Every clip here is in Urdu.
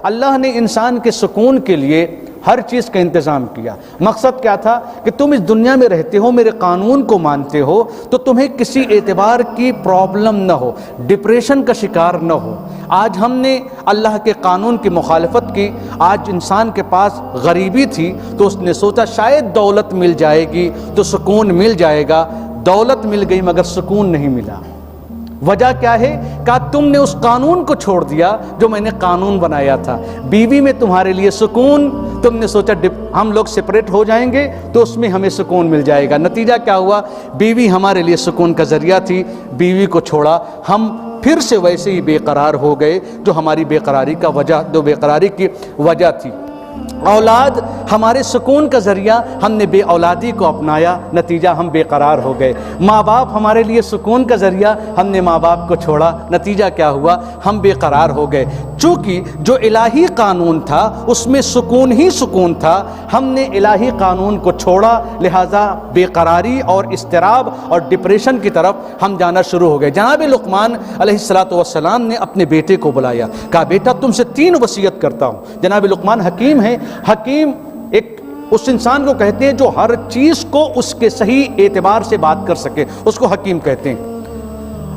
اللہ نے انسان کے سکون کے لیے ہر چیز کا انتظام کیا۔ مقصد کیا تھا کہ تم اس دنیا میں رہتے ہو، میرے قانون کو مانتے ہو، تو تمہیں کسی اعتبار کی پرابلم نہ ہو، ڈپریشن کا شکار نہ ہو۔ آج ہم نے اللہ کے قانون کی مخالفت کی، آج انسان کے پاس غریبی تھی تو اس نے سوچا شاید دولت مل جائے گی تو سکون مل جائے گا، دولت مل گئی مگر سکون نہیں ملا۔ وجہ کیا ہے؟ کہ تم نے اس قانون کو چھوڑ دیا جو میں نے قانون بنایا تھا۔ بیوی میں تمہارے لیے سکون، تم نے سوچا ہم لوگ سپریٹ ہو جائیں گے تو اس میں ہمیں سکون مل جائے گا۔ نتیجہ کیا ہوا؟ بیوی ہمارے لیے سکون کا ذریعہ تھی، بیوی کو چھوڑا، ہم پھر سے ویسے ہی بے قرار ہو گئے جو ہماری بے قراری کی وجہ تھی۔ اولاد ہمارے سکون کا ذریعہ، ہم نے بے اولادی کو اپنایا، نتیجہ ہم بے قرار ہو گئے۔ ماں باپ ہمارے لیے سکون کا ذریعہ، ہم نے ماں باپ کو چھوڑا، نتیجہ کیا ہوا؟ ہم بے قرار ہو گئے۔ چونکہ جو الہی قانون تھا اس میں سکون ہی سکون تھا، ہم نے الہی قانون کو چھوڑا، لہٰذا بے قراری اور اضطراب اور ڈپریشن کی طرف ہم جانا شروع ہو گئے۔ جناب لقمان علیہ السلام نے اپنے بیٹے کو بلایا، کہا بیٹا تم سے 3 وصیت کرتا ہوں۔ جناب لقمان حکیم ہیں، حکیم ایک اس انسان کو کہتے ہیں جو ہر چیز کو اس کے صحیح اعتبار سے بات کر سکے، اس کو حکیم کہتے ہیں۔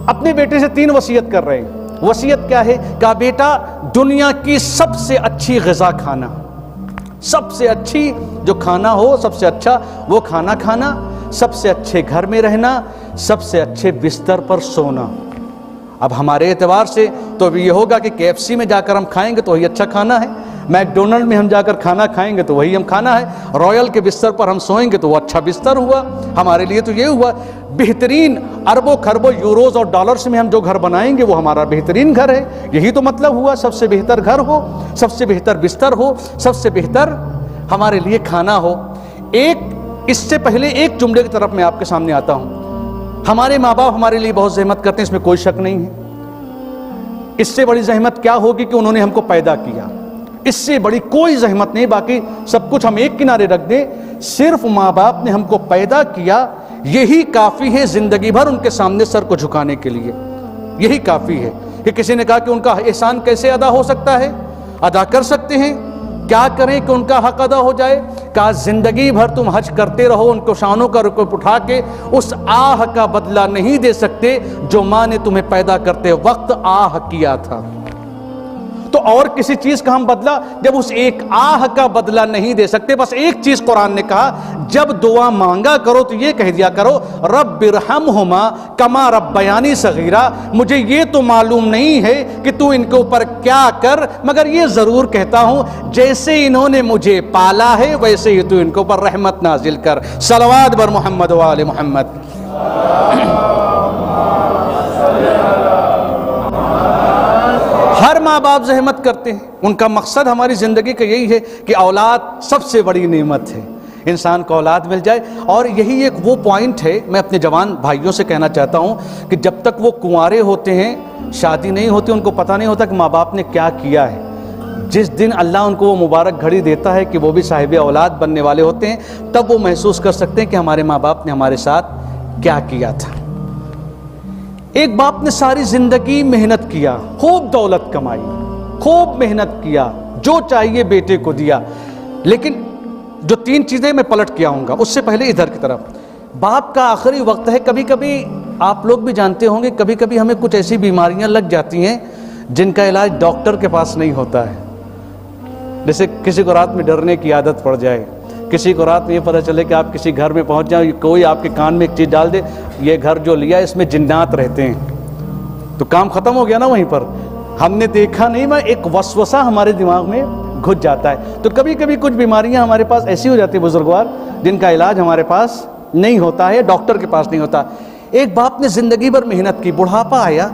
اپنے بیٹے سے 3 وصیت کر رہے ہیں۔ وصیت کیا ہے؟ کہا بیٹا دنیا کی سب سے اچھی غذا کھانا، سب سے اچھی جو کھانا ہو، سب سے اچھا وہ کھانا کھانا، سب سے اچھے گھر میں رہنا، سب سے اچھے بستر پر سونا۔ اب ہمارے اعتبار سے تو اب یہ ہوگا کہ KFC میں جا کر ہم کھائیں گے تو وہی اچھا کھانا ہے، میک ڈونلڈ میں ہم جا کر کھانا کھائیں گے تو وہی ہم کھانا ہے، رائل کے بستر پر ہم سوئیں گے تو وہ اچھا بستر ہوا۔ ہمارے لیے تو یہ ہوا بہترین اربوں خربوں یوروز اور ڈالرز میں ہم جو گھر بنائیں گے وہ ہمارا بہترین گھر ہے، یہی تو مطلب ہوا، سب سے بہتر گھر ہو، سب سے بہتر بستر ہو، سب سے بہتر ہمارے لیے کھانا ہو۔ اس سے پہلے ایک جملے کی طرف میں آپ کے سامنے آتا ہوں۔ ہمارے ماں باپ ہمارے لیے بہت زحمت کرتے ہیں، اس میں کوئی شک نہیں ہے۔ اس سے بڑی زحمت کیا ہوگی کہ انہوں نے ہم کو پیدا کیا، اس سے بڑی کوئی زحمت نہیں، باقی سب کچھ ہم ایک کنارے رکھ دیں، صرف ماں باپ نے ہم کو پیدا کیا، یہی کافی ہے زندگی بھر ان کے سامنے سر کو جھکانے کے لیے، یہی کافی ہے۔ کہ کسی نے کہا کہ ان کا احسان کیسے ادا ہو سکتا ہے؟ ادا کر سکتے ہیں، کیا کریں کہ ان کا حق ادا ہو جائے؟ کہا زندگی بھر تم حج کرتے رہو، ان کو شانوں کا رکوع اٹھا کے اس آہ کا بدلہ نہیں دے سکتے جو ماں نے تمہیں پیدا کرتے وقت آہ کیا تھا۔ تو اور کسی چیز کا ہم بدلہ جب اس ایک آہ کا بدلہ نہیں دے سکتے، بس ایک چیز قرآن نے کہا جب دعا مانگا کرو تو یہ کہہ دیا کرو رب ارحمہما کما ربیانی صغیرہ، مجھے یہ تو معلوم نہیں ہے کہ تو ان کے اوپر کیا کر، مگر یہ ضرور کہتا ہوں جیسے انہوں نے مجھے پالا ہے ویسے ہی تو ان کے اوپر رحمت نازل کر۔ صلوات بر محمد و آل محمد۔ ہر ماں باپ زحمت کرتے ہیں، ان کا مقصد ہماری زندگی کا یہی ہے کہ اولاد سب سے بڑی نعمت ہے، انسان کو اولاد مل جائے۔ اور یہی ایک وہ پوائنٹ ہے، میں اپنے جوان بھائیوں سے کہنا چاہتا ہوں کہ جب تک وہ کنوارے ہوتے ہیں، شادی نہیں ہوتی، ان کو پتہ نہیں ہوتا کہ ماں باپ نے کیا کیا ہے۔ جس دن اللہ ان کو وہ مبارک گھڑی دیتا ہے کہ وہ بھی صاحب اولاد بننے والے ہوتے ہیں، تب وہ محسوس کر سکتے ہیں کہ ہمارے ماں باپ نے ہمارے ساتھ کیا کیا تھا۔ ایک باپ نے ساری زندگی محنت کیا، خوب دولت کمائی، خوب محنت کیا، جو چاہیے بیٹے کو دیا، لیکن جو 3 چیزیں میں پلٹ کے آؤں گا اس سے پہلے ادھر کی طرف، باپ کا آخری وقت ہے۔ کبھی کبھی آپ لوگ بھی جانتے ہوں گے، کبھی کبھی ہمیں کچھ ایسی بیماریاں لگ جاتی ہیں جن کا علاج ڈاکٹر کے پاس نہیں ہوتا ہے۔ جیسے کسی کو رات میں ڈرنے کی عادت پڑ جائے، کسی کو رات میں یہ پتہ چلے کہ آپ کسی گھر میں پہنچ جائیں، کوئی آپ کے کان میں ایک چیز ڈال دے، یہ گھر جو لیا اس میں جنات رہتے ہیں، تو کام ختم ہو گیا نا وہیں پر۔ ہم نے دیکھا نہیں، میں ایک وسوسہ ہمارے دماغ میں گھس جاتا ہے۔ تو کبھی کبھی کچھ بیماریاں ہمارے پاس ایسی ہو جاتی ہیں بزرگوار، جن کا علاج ہمارے پاس نہیں ہوتا ہے، ڈاکٹر کے پاس نہیں ہوتا۔ ایک باپ نے زندگی بھر محنت کی، بڑھاپا آیا،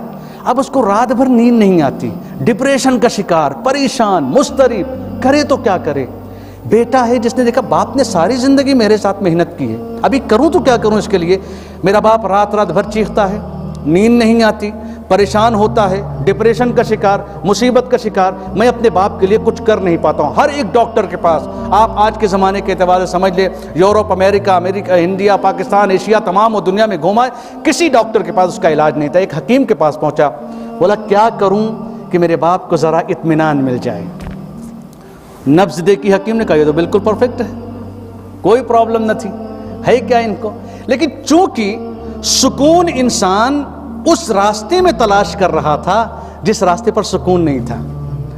اب اس کو رات بھر نیند نہیں آتی، ڈپریشن کا شکار، پریشان، مضطرب، کرے تو کیا کرے۔ بیٹا ہے جس نے دیکھا باپ نے ساری زندگی میرے ساتھ محنت کی ہے، ابھی کروں تو کیا کروں اس کے لیے۔ میرا باپ رات بھر چیختا ہے، نیند نہیں آتی، پریشان ہوتا ہے، ڈپریشن کا شکار، مصیبت کا شکار، میں اپنے باپ کے لیے کچھ کر نہیں پاتا ہوں۔ ہر ایک ڈاکٹر کے پاس، آپ آج کے زمانے کے اعتبار سے سمجھ لیں، یورپ، امریکہ، انڈیا، پاکستان، ایشیا، تمام و دنیا میں گھوما ہے، کسی ڈاکٹر کے پاس اس کا علاج نہیں تھا۔ ایک حکیم کے پاس پہنچا، بولا کیا کروں کہ میرے باپ کو ذرا اطمینان مل جائے۔ نبض دیکھی حکیم نے کہا یہ تو بالکل پرفیکٹ ہے، کوئی پرابلم نہ تھی، ہے کیا ان کو. لیکن چونکہ سکون انسان اس راستے میں تلاش کر رہا تھا جس راستے پر سکون نہیں تھا.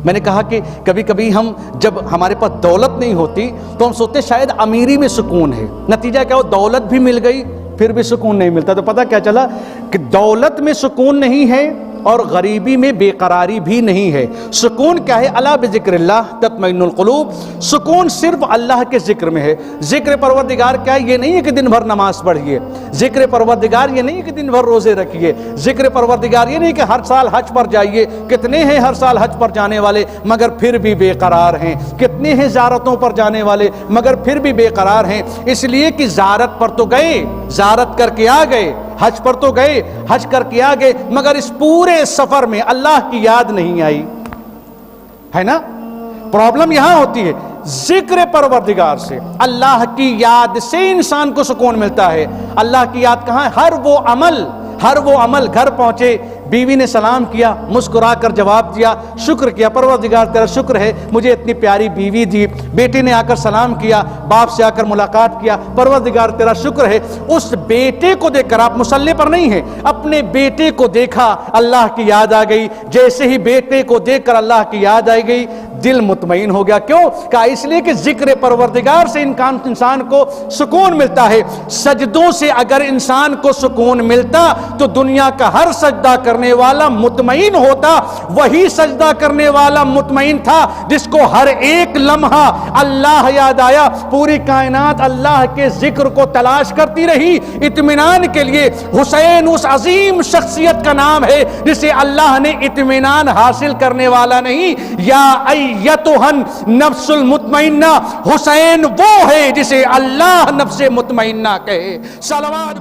میں نے کہا کہ کبھی کبھی ہم جب ہمارے پاس دولت نہیں ہوتی تو ہم سوچتے شاید امیری میں سکون ہے، نتیجہ کیا ہو دولت بھی مل گئی پھر بھی سکون نہیں ملتا. تو پتہ کیا چلا کہ دولت میں سکون نہیں ہے اور غریبی میں بے قراری بھی نہیں ہے. سکون کیا ہے؟ الا بذکر اللہ تطمئن القلوب. سکون صرف اللہ کے ذکر میں ہے. ذکر پروردگار کیا ہے؟ یہ نہیں ہے کہ دن بھر نماز پڑھیے. ذکر پروردگار یہ نہیں کہ دن بھر روزے رکھیے. ذکر پروردگار یہ نہیں کہ ہر سال حج پر جائیے. کتنے ہیں ہر سال حج پر جانے والے مگر پھر بھی بے قرار ہیں. کتنے ہیں زیارتوں پر جانے والے مگر پھر بھی بے قرار ہیں. اس لیے کہ زیارت پر تو گئے، زیارت کر کے آ گئے، حج پر تو گئے، حج کر کے آ گئے، مگر اس پورے سفر میں اللہ کی یاد نہیں آئی. ہے نا؟ پرابلم یہاں ہوتی ہے. ذکر پروردگار سے، اللہ کی یاد سے انسان کو سکون ملتا ہے. اللہ کی یاد کہاں ہے؟ ہر وہ عمل گھر پہنچے، بیوی نے سلام کیا، مسکرا کر جواب دیا، شکر کیا، پروردگار تیرا شکر ہے مجھے اتنی پیاری بیوی دی. بیٹے نے آ کر سلام کیا، باپ سے آ کر ملاقات کیا، پروردگار تیرا شکر ہے. اس بیٹے کو دیکھ کر، آپ مصلی پر نہیں ہیں، اپنے بیٹے کو دیکھا اللہ کی یاد آ گئی. جیسے ہی بیٹے کو دیکھ کر اللہ کی یاد آئی گئی دل مطمئن ہو گیا. کیوں؟ کہا اس لیے کہ ذکر پروردگار سے انسان کو سکون ملتا ہے. سجدوں سے اگر انسان کو سکون ملتا تو دنیا کا ہر سجدہ کرنے والا مطمئن ہوتا. وہی سجدہ کرنے والا مطمئن تھا جس کو ہر ایک لمحہ اللہ یاد آیا. پوری کائنات اللہ کے ذکر کو تلاش کرتی رہی اطمینان کے لیے. حسین اس عظیم شخصیت کا نام ہے جسے اللہ نے اطمینان حاصل کرنے والا نہیں. یا ایتھن نفس المطمئنہ، حسین وہ ہے جسے اللہ نفس مطمئنہ کہے. صلوات